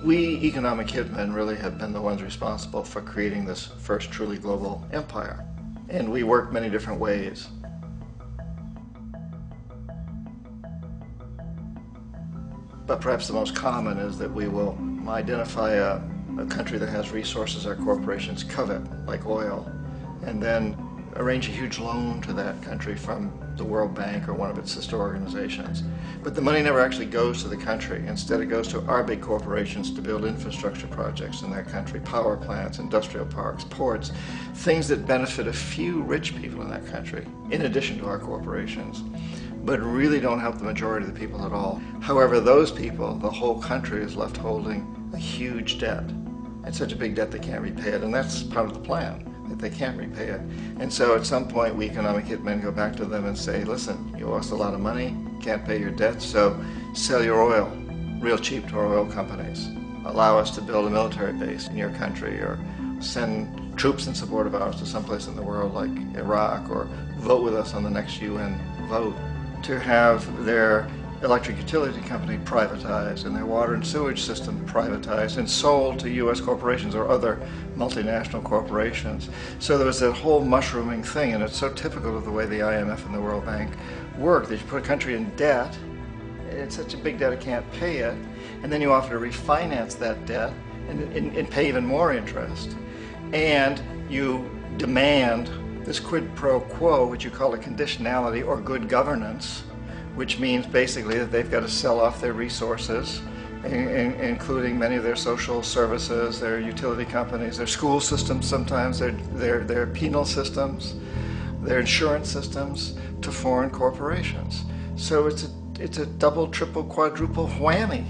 We economic hitmen really have been the ones responsible for creating this first truly global empire. And we work many different ways. But perhaps the most common is that we will identify a country that has resources our corporations covet, like oil, and then arrange a huge loan to that country from the World Bank or one of its sister organizations. But the money never actually goes to the country. Instead, it goes to our big corporations to build infrastructure projects in that country, power plants, industrial parks, ports, things that benefit a few rich people in that country, in addition to our corporations, but really don't help the majority of the people at all. However, those people, the whole country is left holding a huge debt. It's such a big debt they can't repay it, and that's part of the plan, that they can't repay it. And so at some point, we economic hitmen go back to them and say, listen, you owe us a lot of money, can't pay your debts, so sell your oil real cheap to our oil companies. Allow us to build a military base in your country, or send troops in support of ours to someplace in the world like Iraq, or vote with us on the next UN vote. To have their electric utility company privatized and their water and sewage system privatized and sold to U.S. corporations or other multinational corporations. So there was that whole mushrooming thing, and it's so typical of the way the IMF and the World Bank work, that you put a country in debt, it's such a big debt it can't pay it, and then you offer to refinance that debt and pay even more interest. And you demand this quid pro quo, which you call a conditionality or good governance, which means basically that they've got to sell off their resources, including many of their social services, their utility companies, their school systems sometimes, their penal systems, their insurance systems, to foreign corporations. So it's a double, triple, quadruple whammy.